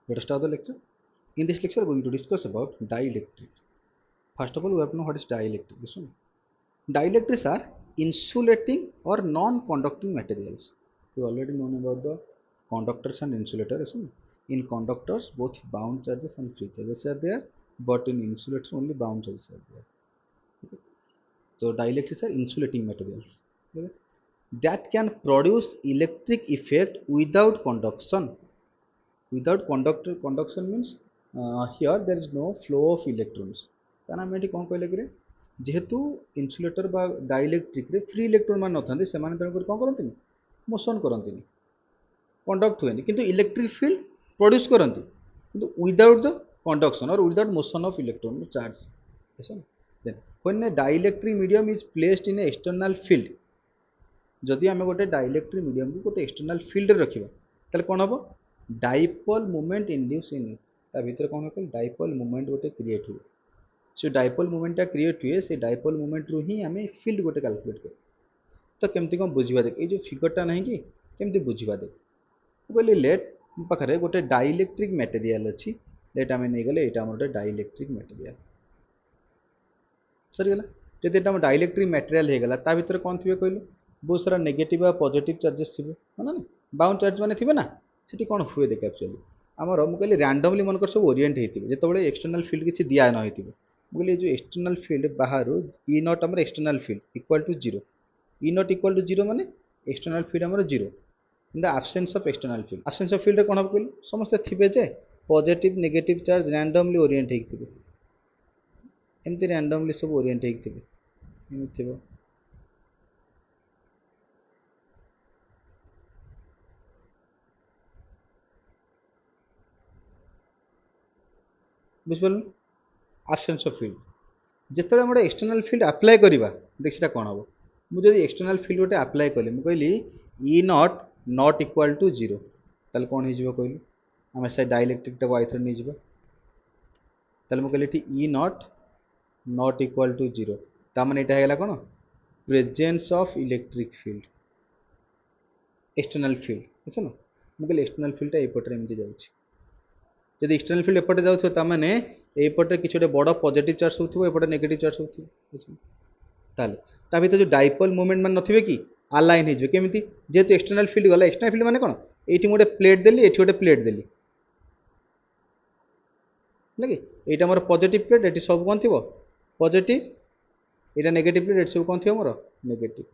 Let us start the lecture. In this lecture, we are going to discuss about dielectric. First of all, we have to know what is dielectric. Listen. Dielectrics are insulating or non-conducting materials. We already know about the conductors and insulators. In conductors, both bound charges and free charges are there, but in insulators, only bound charges are there. Okay. So dielectrics are insulating materials. Okay. That can produce electric effect without conduction. Without conduction means here there is no flow of electrons. କାରଣ ଆମେ ଏଠି କ'ଣ କହିଲେ କି ଯେହେତୁ insulator ବା ଡାଇଇଲେକ୍ଟ୍ରିକରେ free electron ମାନେ ନଥାନ୍ତି ସେମାନେ ତେଣୁକରି କ'ଣ କରନ୍ତିନି ମୋସନ୍ କରନ୍ତିନି କଣ୍ଡକ୍ଟ ହୁଏନି କିନ୍ତୁ ଇଲେକ୍ଟ୍ରିକ ଫିଲ୍ଡ ପ୍ରଡ୍ୟୁସ୍ କରନ୍ତି କିନ୍ତୁ without the conduction or without motion of electron charge. Yes, then when a dielectric medium is placed in a external field, जदि आम गोटे डाइलेक्ट्रिक मीडियम को गोटे एक्सटर्नाल फिल्ड रखा ताले कौन हम डाइपोल मूवमेंट इंड्यूस इन ता भीतर कौन हो डाइपोल मूवमेंट गोटे क्रिएट हुए से डाइपोल मूवमेंटा क्रिएट हुए से डाइपोल मूवमेंट रू ही आम फिल्ड गोटे कैलकुलेट कर तो केमती कौन बुझा देख ये जो फिगरटा नहीं कि केमती बुझा देख कहली लेट मो पाखे गोटे डाइलेक्ट्रिक मटेरियल अच्छी लेट आम नहीं गले यहाँ गोटे डाइलेक्ट्रिक मटेरियल सरीगला जब ये डाइलेक्ट्रिक मटेरियल होगा ता भीतर कौन थी कहलु बहुत सारा नेगेटिव और पॉजिटिव चार्जेस थे है ना बाउंड चार्ज मैंने थे ना सीटी कौन हुए देख एक्चुअली आमर मुझे कहली रैंडमली मनकर सब ओरिएंट होते जो एक्सटर्नल फील्ड किसी दिया न हो मुझे जो एक्सटर्नल फील्ड बाहर इ नॉट आम external field equal to zero E naught equal to zero माने एक्सटर्नल फील्ड आम zero in the absence of external field absence of field कौन हम कहलु समस्त थे जे positive negative charge randomly orient होते एमती रैंडमली सब ओरिएंट होते थे बुझिपार एब्सेंस ऑफ फील्ड जिते गोटे एक्सटर्नल फील्ड अप्लाई करवा देख सीटा कौन हम मुझे एक्सटर्नल फील्ड गोटे अप्लाई कली मुझे कहली E naught not equal to zero ताले कौन हो कहलु आम से डाइलेक्ट्रिक टाक आइथर नहीं जावा ताले मुझे कहली E naught not equal to zero ताने यहाँ कौन presence of electric field external field बुझ ना मुझे एक्सटर्नल फील्डटा एपटे एमती जाऊँगी जब एक्सटर्नल फील्ड एपटे जाऊँ ताने एपटे किसी गोटे बड़ पॉजिटिव चार्ज होपटे नेगेटिव चार्ज होते ता भीतर जो डाइपोल मूवमेंट मान नथिबे कि अलाइन हो केमी जेहेतु एक्सटर्नल फील्ड गला एक्सटर्नल फील्ड माने कौन ये गोटे प्लेट देली ये गोटे प्लेट देली है कि ये मोर पॉजिटिव प्लेट ये सब कौन थी पॉजिटिव यहाँ नेगेटिव प्लेट ये सब कौन थी मोर नेगेटिव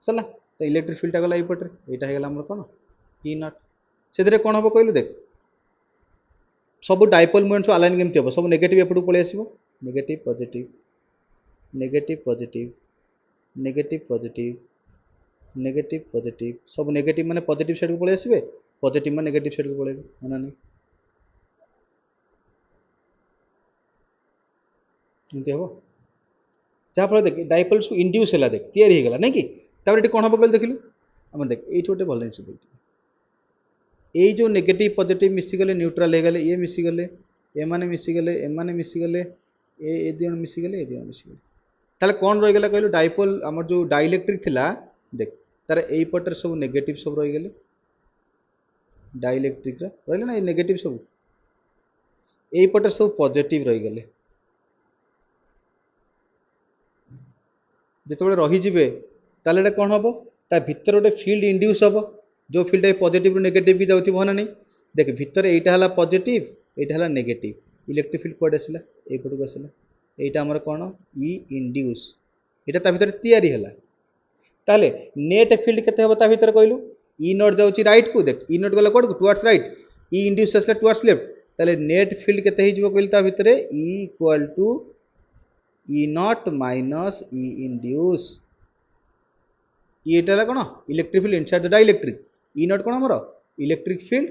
सरला तो इलेक्ट्रिक फील्डटा गला ये यहाँ होगा कौन इ नॉट से कौन हम कहलु देख सब डाइपोल मूवमेंट सब अलाइन केमती हम सब नेगेटिव एपटू पलि आसो negative positive negative positive negative positive negative positive सब नेगेटिव माने पॉजिटिव साइड को पलि आसबे पॉजिटिव माने नेगेटिव साइड को पलैबे माना नहीं एमती हम जहाँफल देख डाइपोल सब इंड्यूस है देख तैयारी होगा नहीं कि कौन हम कहले देखिलु आम देख ये गोटे भल जिन देख ये जो नेगेटिव पॉजिटिव मिसीगले न्यूट्रल हो गले ये मिसीगले एमाने मिसीगले एमाने मिसीगले ए दिजन मिसीगले ए दिजन मिसीगले ताले कौन रहीगला कहलु डाइपोल आमर जो डाइलेक्ट्रिक थिला देख तार एई पटर सब नेगेटिव सब रहीगले डाइलेक्ट्रिक रहिले ना नेगेटिव सब एई पटर सब पॉजिटिव रहीगले जिते रहीजिबे ताले कौन हम ता भीतर गोटे फील्ड इंड्यूस हम जो फील्ड पॉजिटिव रु नेगेटिव भी जाऊँ ना नहीं देख भीतर यहाँ है पॉजिटिव यहाँ है नेगेटिव इलेक्ट्रिक फील्ड कौट आसला यपटू आसला यहाँ आमर कौन इ इंड्यूस यहाँ ता भीतर तैयारी है ताले नेट फील्ड केते हम ता भीतर कहलु इ नॉट जाऊँगी राइट को देख इ नॉट गला कौट को टुवर्ड्स राइट इ इंड्यूस आसला टुवर्ड्स लेफ्ट ताले नेट फील्ड केते हो कहलु ता भीतर E equal to E naught minus E induce ये कौन electric field inside the dielectric E naught कौन हमर electric field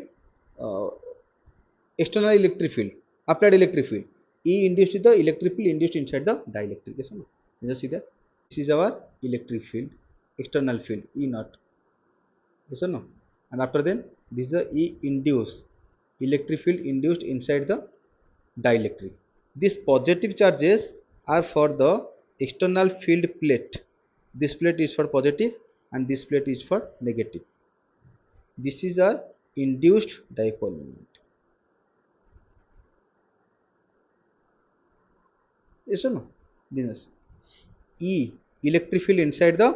external electric field applied electric field E induced the electric field induced inside the dielectric see that this is our electric field external field E naught yes or no and after then this is the E induced electric field induced inside the dielectric. These positive charges are for the external field plate. This plate is for positive and this plate is for negative. This is a induced dipole moment. Yes or no? This E electric field inside the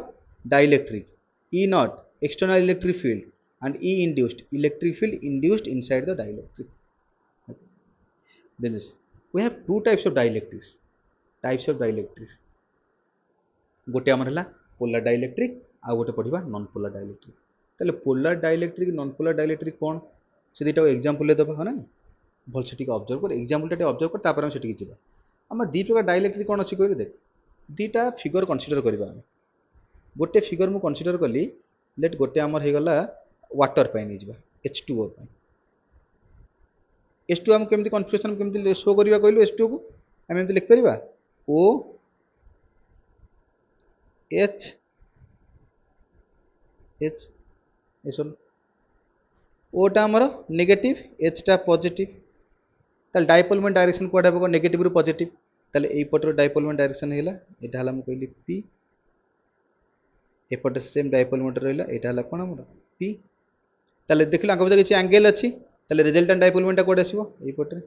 dielectric, E naught external electric field, and E induced electric field induced inside the dielectric. Okay. Then this we have two types of dielectrics. Types of dielectrics. गोटे आमर है polar dielectric आ गोटे पढ़ा non polar dielectric ताले polar dielectric non polar dielectric कौन से दुटा example दबा है ना भल से ऑब्जर्व कर एग्जांपल ऑब्जर्व कर तापर हम सेठी जीवा आम दी प्रकार डाइलेक्ट्रिक कौन अच्छी कहले देख दीटा फिगर कनसीडर करबा गोटे फिगर मु कनसीडर कली लेट गोटे आमर हो गला वाटर पाई नहीं जीवा H2O पाई H2 हम केमती कन्फ्यूजन केमती शो करबा कहलु H2 को हम एमती लिख परबा O H H एसो O टा हमर नेगेटिव H टा पॉजिटिव ताल डाइपोल मोमेंट डायरेक्शन कोड हेबो नेगेटिव रु पॉजिटिव ताले एई पटर डाइपोल मोमेंट डायरेक्शन हेला एटा हला म कहली P एपटे सेम डाइपोल मोमेंट रहला एटा हला कोन हमर P ताले देखला अंक भीतर किछि एंगल अछि ताले रिजल्टेंट डाइपोल मोमेंट कोड आसीबो एई पटरे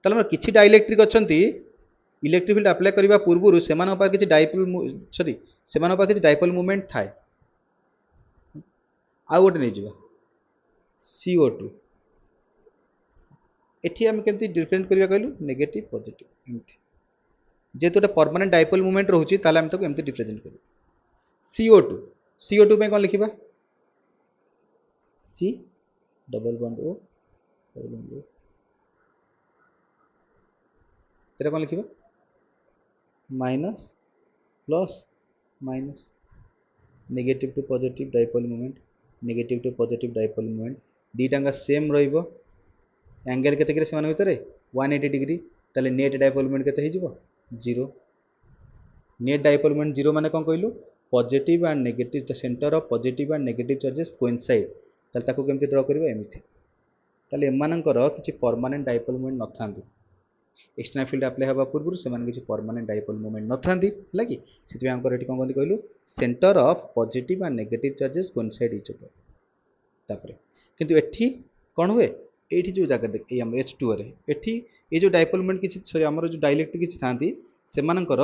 ताले हमर किछि डाइलेक्ट्रिक अछंती इलेक्ट्रिक फील्ड अप्लाई करबा पूर्वरु सेमान पास किछि डाइपोल सॉरी सेमान पास किछि डाइपोल मोमेंट थाए आ गोटे नै जिबा CO2 एठी हम केमती डिफरेंट करबा कहलु नेगेटिव पॉजिटिव एमती जेतो टा परमानेंट डाइपोल मोमेंट रहउची ताले हम तको एमती रिप्रेजेंट करू CO2 CO2 पे कोन लिखिबा C डबल बॉन्ड O तेरा कोन लिखिबा minus plus minus negative to positive dipole moment negative to positive dipole moment दीटांगा सेम रहिबो एंगल केते करे समान भितरे 180 डिग्री ताले नेट डाइपोल मोमेंट केते हिजिबो 0 नेट डाइपोल मोमेंट 0 माने कोन कहलु positive and negative the centre of positive and negative charges coincide ताले ताको केमते ड्रा करबो एमिति ताले एमानंकर किछि परमानेंट डाइपोल मोमेंट नथांदी एक्सटर्नल फील्ड अप्लाई हवा पूर्व से किसी परमानेंट डाइपोल मोमेंट न था कि से कौन कहलु centre of positive and negative charges coincide each other तापरे किंतु एठी कौन हुए एठी जो जगह देख ए हम H2 रे एठी ए जो डाइपोल मोमेंट किछि सॉरी हमर जो डाइलेक्ट्रिक किछि थांती सेमानकर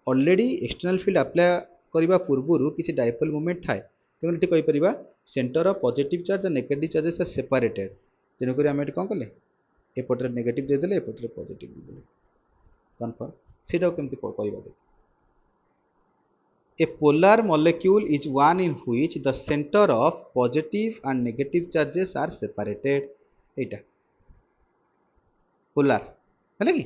ऑलरेडी एक्सटर्नल फील्ड अप्लाई करबा पूर्व किछि डाइपोल मोमेंट थाए तेन एठी कहि परिबा centre of positive charge and negative charges are separated तेन करी हम एठी कोन कले एपटे नेगेटिव देदेले एपटे पॉजिटिव देदेले कन्फर्म सेटा केमती कहबा दे a polar molecule is one in which the centre of positive and negative charges are separated एटा पोलर है कि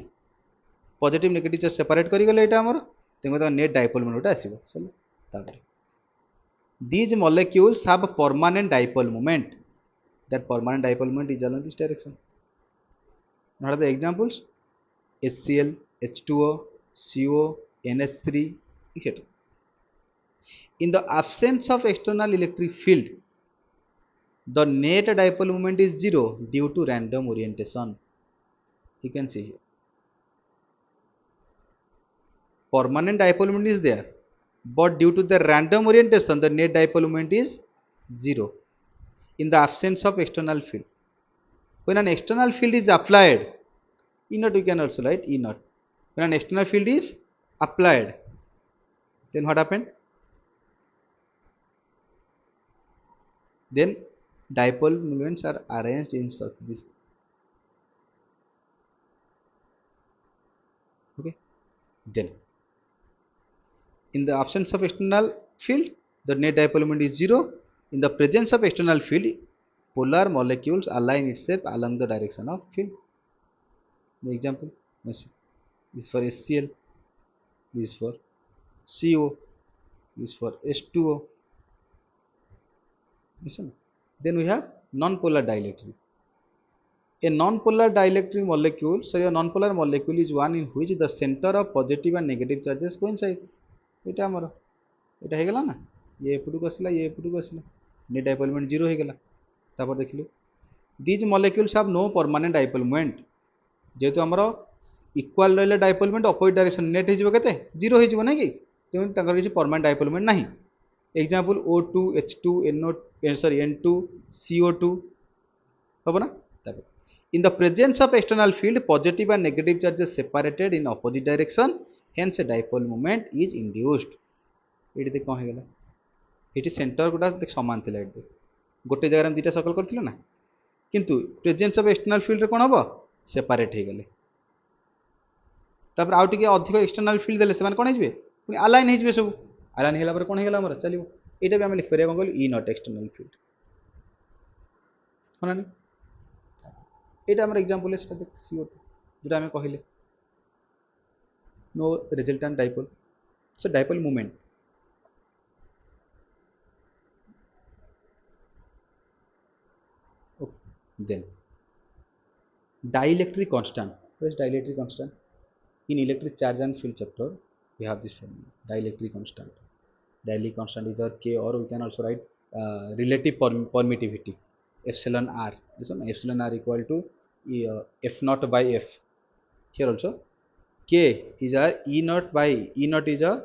पॉजिटिव नेगेटिव चार्ज सेपरेट करी गले एटा हमर तेंगो त नेट डाइपोल मोमेंट आसीबो चलो तापर these molecules have permanent dipole moment that permanent dipole moment is along this direction. What are the examples? HCl, H2O, CO, NH3, etc. In the absence of external electric field, the net dipole moment is 0 due to random orientation. You can see here. Permanent dipole moment is there, but due to the random orientation, the net dipole moment is 0 in the absence of external field. When an external field is applied, E naught we can also write E naught. When an external field is applied, then what happened? Then dipole moments are arranged in such this. Okay. Then in the absence of external field, the net dipole moment is 0. In the presence of external field, polar molecules align itself along the direction of field. The example, this is for HCl, this is for CO, this is for H2O. Listen. Then we have non-polar dielectric. A non-polar dielectric molecule, sorry, a non-polar molecule is one in which the center of positive and negative charges coincide. एटा हमर एटा हे गेला ना ये एपटू को आसला ये एपटू को आसला नेट डाइपोल मोमेंट 0 हे गेला तापर देखिलु these molecules have no permanent dipole moment जेतु हमर इक्वल रहले dipole moment opposite direction net हे जिवो केते 0 हे जिवो नै कि तेन तंकर किछि परमानेंट डाइपोल मोमेंट नाही Example O2 H2 NO sorry N2 CO2 হবে না? তারপর in the presence of external field positive and negative charges separated in opposite direction hence a dipole moment is induced. ଏଠି ଦେଖ କଣ ହେଇଗଲା, ଏଠି ସେଣ୍ଟର ଗୁଡ଼ା ଦେଖ ସମାନ ଥିଲା, ଏଠି ଗୋଟେ ଜାଗାରେ ଆମେ ଦୁଇଟା ସର୍କଲ କରିଥିଲେ ନା, କିନ୍ତୁ ପ୍ରେଜେନ୍ସ ଅଫ ଏକ୍ସଟର୍ନାଲ ଫିଲ୍ଡରେ କ'ଣ ହେବ, ସେପାରେଟ୍ ହେଇଗଲେ। ତାପରେ ଆଉ ଟିକେ ଅଧିକ ଏକ୍ସଟର୍ନାଲ ଫିଲ୍ଡ ଦେଲେ ସେମାନେ କ'ଣ ହେଇଯିବେ, ପୁଣି ଆଲାଇନ୍ ହେଇଯିବେ, ସବୁ ଆଲାଇନ୍ ହେଇଗଲା ପରେ କ'ଣ ହେଇଗଲା ଆମର ଚାଲିବ। ଏଇଟା ବି ଆମେ ଲିଖିପାରିବା କ'ଣ କହିଲୁ, ଇ ନଟ୍ ଏକ୍ସଟର୍ନାଲ ଫିଲ୍ଡ, ହଁ ନା ନାହିଁ? ଏଇଟା ଆମର ଏକ୍ଜାମ୍ପଲ୍ ସେଟା ଦେଖ CO2 ଯେଉଁଟା ଆମେ କହିଲେ no resultant dipole, so dipole moment. Okay. Then dielectric constant. What is dielectric constant? In electric charge and field chapter we have this formula, dielectric constant. Dielectric constant is our K, or we can also write relative permittivity, epsilon r. This one epsilon r equal to F naught by F. Here also K is our E naught by E naught is our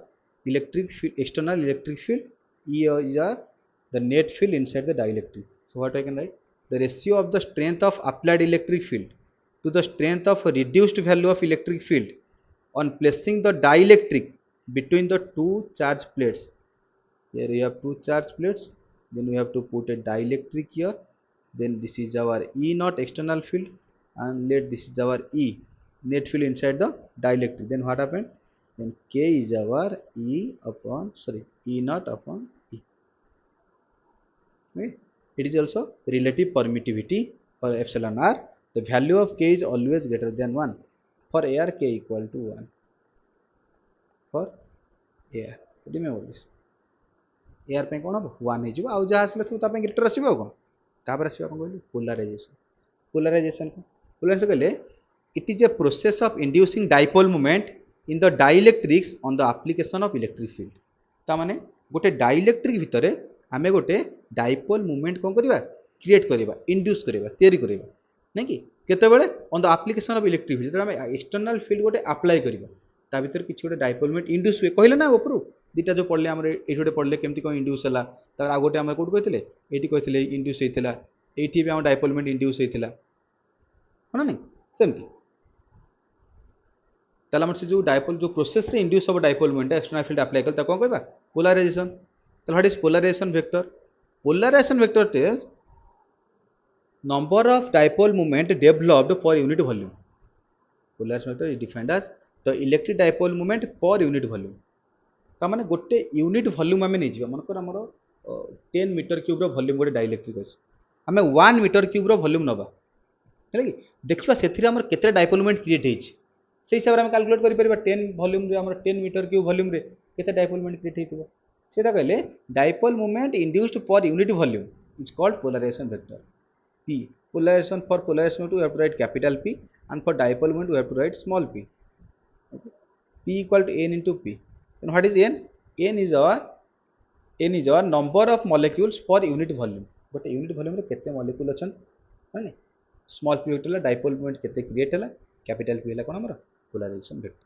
electric field, external electric field. E is our the net field inside the dielectric. So what I can write, the ratio of the strength of applied electric field to the strength of a reduced value of electric field on placing the dielectric between the two charge plates. Here we have two charge plates, then we have to put a dielectric here, then this is our E naught external field, and let this is our E net field inside the dielectric. Then what happened, then K is our E upon E naught upon E. Okay. It is also relative permittivity or epsilon r. The value of K is always greater than 1. For air K equal to 1 for air. Remember this. Air ପାଇଁ କ'ଣ ହେବ, 1 ହେଇଯିବ, ଆଉ ଯାହା ଆସିଲା ସବୁ ତା ପାଇଁ ଗ୍ରେଟର ଆସିବ। ଆଉ କ'ଣ ତାପରେ ଆସିବ କ'ଣ କହିଲୁ, ପୋଲାରାଇଜେସନ୍। ପୋଲାରାଇଜେସନ୍ କହିଲେ it is a process of inducing dipole moment in the dielectrics on the application of electric field. ତା ମାନେ ଗୋଟେ ଡାଇଇଲେକ୍ଟ୍ରିକ ଭିତରେ ଆମେ ଗୋଟେ ଡାଇପୋଲ ମୁଭମେଣ୍ଟ କ'ଣ କରିବା, କ୍ରିଏଟ୍ କରିବା, ଇଣ୍ଡ୍ୟୁସ୍ କରିବା, ତିଆରି କରିବା, ନାଇଁ କି? କେତେବେଳେ, on the application of electric field, ଯେତେବେଳେ ଆମେ ଏକ୍ସଟର୍ନାଲ ଫିଲ୍ଡ ଗୋଟେ ଆପ୍ଲାଏ କରିବା, ତା ଭିତରେ କିଛି ଗୋଟେ ଡାଇପୋଲ ମୁଭମେଣ୍ଟ ଇଣ୍ଡ୍ୟୁସ୍ ହୁଏ, କହିଲେ ନା ଉପରୁ ଦୁଇଟା ଯେଉଁ ପଢ଼ିଲେ ଆମର, ଏଇଠି ଗୋଟେ ପଢ଼ିଲେ କେମିତି କ'ଣ ଇଣ୍ଡ୍ୟୁସ୍ ହେଲା, ତାପରେ ଆଉ ଗୋଟେ ଆମର କେଉଁଠି କହିଥିଲେ, ଏଇଠି କହିଥିଲେ ଇଣ୍ଡ୍ୟୁସ୍ ହେଇଥିଲା, ଏଇଠି ବି ଆମ ଡାଇପୋଲ ମୁଭମେଣ୍ଟ ଇଣ୍ଡ୍ୟୁସ୍ ହେଇଥିଲା, ହଁ ନା ନାହିଁ? ସେମିତି তাহলে আমার সে যে ডাইপোল যে প্রসেসরে ইন্ডিউস হব dipole moment external field apply কলে তাকে কোন কইবা, পোলারাইজেশন। তাহলে what is polarization vector? Polarization vector tells number of dipole moment developed per unit volume. Polarization vector is defined as the electric dipole moment per unit volume. ता माने गोटे unit volume आमे नै जिबा, मनकर हमर 10 मीटर क्यूब रो वॉल्यूम गोटे dielectric अछि, आमे 1 मीटर क्यूब रो वॉल्यूम नबा, हैला कि देखिबा सेथिरे हमर केते डाइपोल मोमेंट क्रिएट हेछि, से हिसाब रे हम कैलकुलेट करि परिबा 10 वॉल्यूम रे हमर 10 मीटर क्यूब वॉल्यूम रे केते डाइपोल मोमेंट क्रिएट हेतिबो, सेटा कहले dipole moment induced per unit volume is called polarization vector P. Polarization, for polarization we have to write capital P, and for dipole moment we have to write small p. Okay. P equal to n into P. Then what is n? n is our number of molecules per unit volume. But unit volume रे केते molecule अछन, है small p vector ला dipole moment केते create हला, capital P हला कोन हमर polarization vector.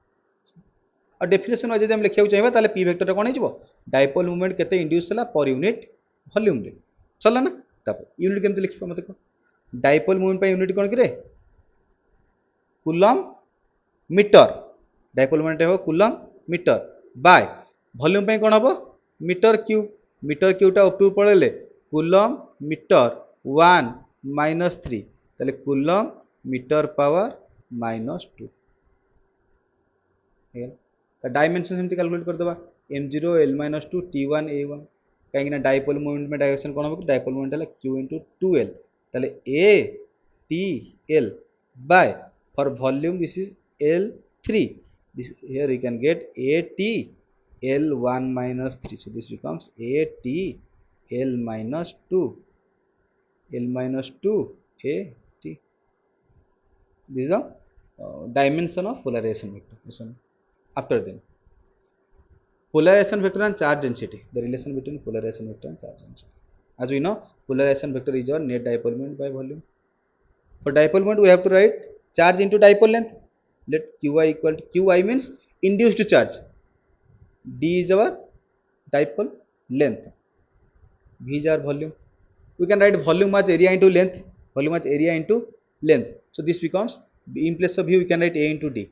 और definition wise हम लिखिया चाहिबा ताले p वेक्टर कोन हिजबो, डाइपोल मोमेंट केते इंड्यूस हला पर यूनिट वॉल्यूम रे, चला ना? तापर यूनिट केमते लिखिबा मते को, डाइपोल मोमेंट पे यूनिट कोन किरे, कूलम मीटर, डाइपोल मोमेंट हो कूलम मीटर बाय वॉल्यूम पे कोन हबो, मीटर क्यूब टा ऊपर पळेले कूलम मीटर 1 माइनस 3, ताले कूलम मीटर पावर -2 हे त डायमेंशन सेमति कैलकुलेट कर देबा, m0 l-2 t1 a1, कहीं ना डाइपोल मोमेंट में डायरेक्शन कोन हबो, डाइपोल मोमेंट हला q * 2l, ताले a t l by for volume this is l3, this here you can get a t l1 minus 3, so this becomes a t l minus 2 a t. This is the dimension of polarization vector. After then polarization vector and charge density, the relation between polarization vector and charge density. As we know, polarization vector is our net dipole moment by volume. For dipole moment we have to write charge into dipole length. Let qi equal to qi means induced charge, d is our dipole length. V is our volume. We can write volume as area into length. Volume as area into length. So this becomes, in place of V we can write A into D.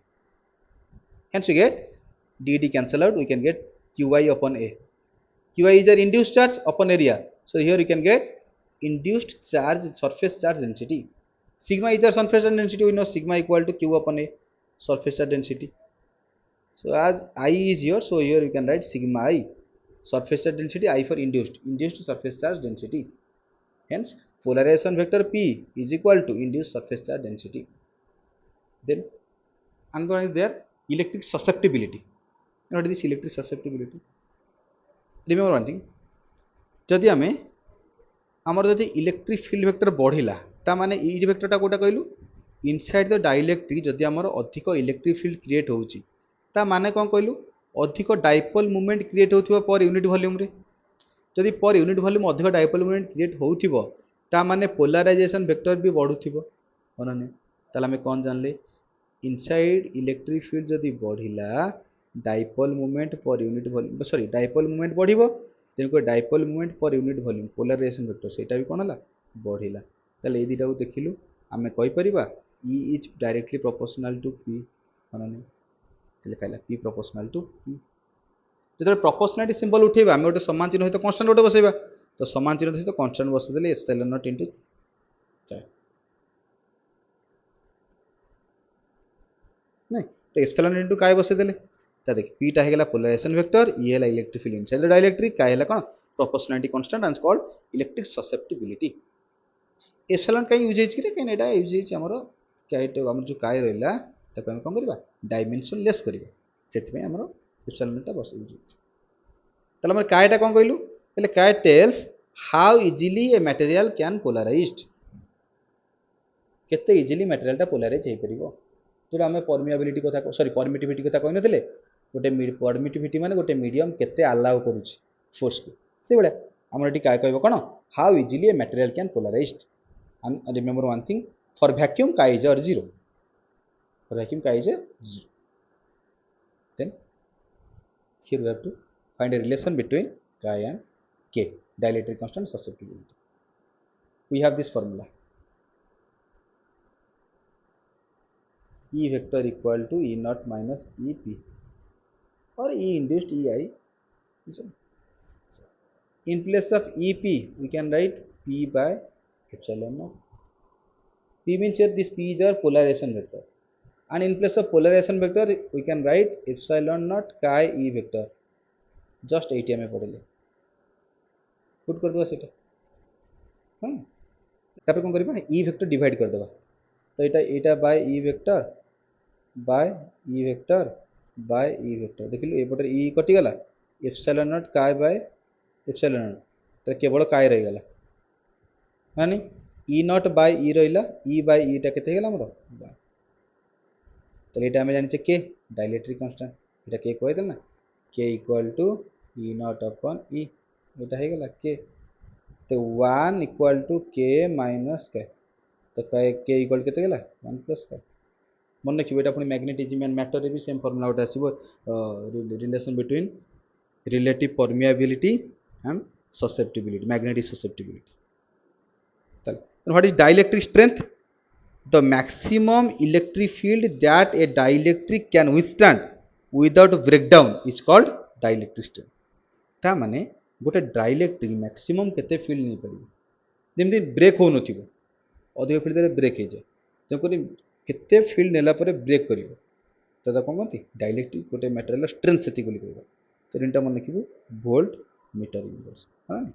Hence we get d cancel out. We can get Qi upon A. Qi is our induced charge upon area. So here you can get induced charge, surface charge density. Sigma is our surface charge density. We know sigma equal to Q upon A, surface charge density. So as I is here, so here you can write sigma I, surface charge density, I for induced surface charge density. Hence polarization vector P is equal to induced surface charge density. Then another one is there, electric susceptibility. What is this electric susceptibility? Remember one thing, जदि आम आमर जदि electric field vector बढ़िला ता माने ई वेक्टरटा कोटा कहलु inside the dielectric जदि आमर अधिक इलेक्ट्रिक फील्ड क्रिएट होउची ता माने कोन कहलु अधिक डाइपोल मूवमेंट क्रिएट होउथिबो पर यूनिट वॉल्यूम रे जदि पर यूनिट वॉल्यूम अधिक डाइपोल मूवमेंट क्रिएट होउथिबो ता माने पोलराइजेशन वेक्टर भी बढ़ुथिबो माने ताले हम कोन जानले इनसाइड इलेक्ट्रिक फील्ड जदि बढ़िला dipole movement per unit volume sorry dipole movement बढ़िबो तेणुक dipole movement per unit volume polarization vector सेटा भी कौन है बढ़िला ताले ए दुटा को देखिलु आमे कहि परिबा E is directly proportional to P माने नहीं चले कहला P प्रोपोर्शनल टू P जदि प्रोपोर्शनलिटी सिंबल उठेबा आमे गोटे समान चिन्ह सहित कांस्टेंट गोटे बसेबा तो समान चिन्ह सहित कांस्टेंट बसै देले एप्सिलॉन नॉट इनटू 4 नहीं तो एप्सिलॉन इनटू काय बसै देले ता देख P टा हेगला पोलराइजेशन वेक्टर E हेला electric field inside the dielectric काय हेला कोन proportionality constant and called electric susceptibility epsilon काय यूज हेछि रे काय एटा यूज हेछि हमरो काय तो हमर जो काय रहला ताको हम कोन करबा डायमेंशन लेस करबा सेति में हमरो एप्सिलॉन टा बस यूज हेछि तले हम कायटा कोन कहलु पहले काय tells how easily a material can polarized केते इजीली मटेरियल टा पोलराइज हे परिबो तो आम परमिएबिलिटी कथा सॉरी परमिटिविटी कथा कहि नथिले गोटे परमिटिविटी माने गोटे मीडियम केते अलाउ करूछि फोर्स को से बडा हमर एटी काय कहबो कोन how easily a material can polarized and remember one thing for vacuum काय इज और 0 फॉर वैक्यूम काय is 0 then here we have to find a relation between chi and k dielectric constant susceptibility we have this formula E vector equal to E naught minus EP or E induced EI. In place of EP, we can write P by epsilon naught. P means here this P is our polarization vector, and in place of polarization vector, we can write epsilon naught chi E vector. Just 8 में पढ़ले. Put कर दो सेटा. हाँ. तापर कौन करिबा E vector divide कर दबा. तो एटा by E vector by E vector by E vector देखिलु ए पटर E कटि गला एप्सिलॉन नॉट काय by एप्सिलॉन नॉट तो केवल काय रहि गला माने E नॉट by E रहिला E by E टा केते गेला हमरो तो एटा हम जानि छै k डाइलेक्ट्रिक कांस्टेंट एटा k कहै देल ना k equal to E naught अपन E एटा हे गेला k तो 1 equal to k minus k तो k इक्वल केते गेला 1 प्लस k मन रखिए एटा पुनी मैग्नेटिज्म एंड मैटर रे भी सेम फार्मूला उठा आसीबो relation between relative permeability and susceptibility magnetic susceptibility चल what is dielectric strength the maximum electric field that a dielectric can withstand without breakdown is called dielectric strength ता माने गोटे dielectric maximum केते field नै परिबो जेमति break हो नथिबो अधिक field रे break हे जाय तेकरि केते फील्ड नेला परे ब्रेक करिवो तदा कोन कहती डाइलेक्ट्रिक गोटे मटेरियल स्ट्रेंथ सेति बोली कहबो तो इनटा मन लिखिबो वोल्ट मीटर यूनिवर्स है ना।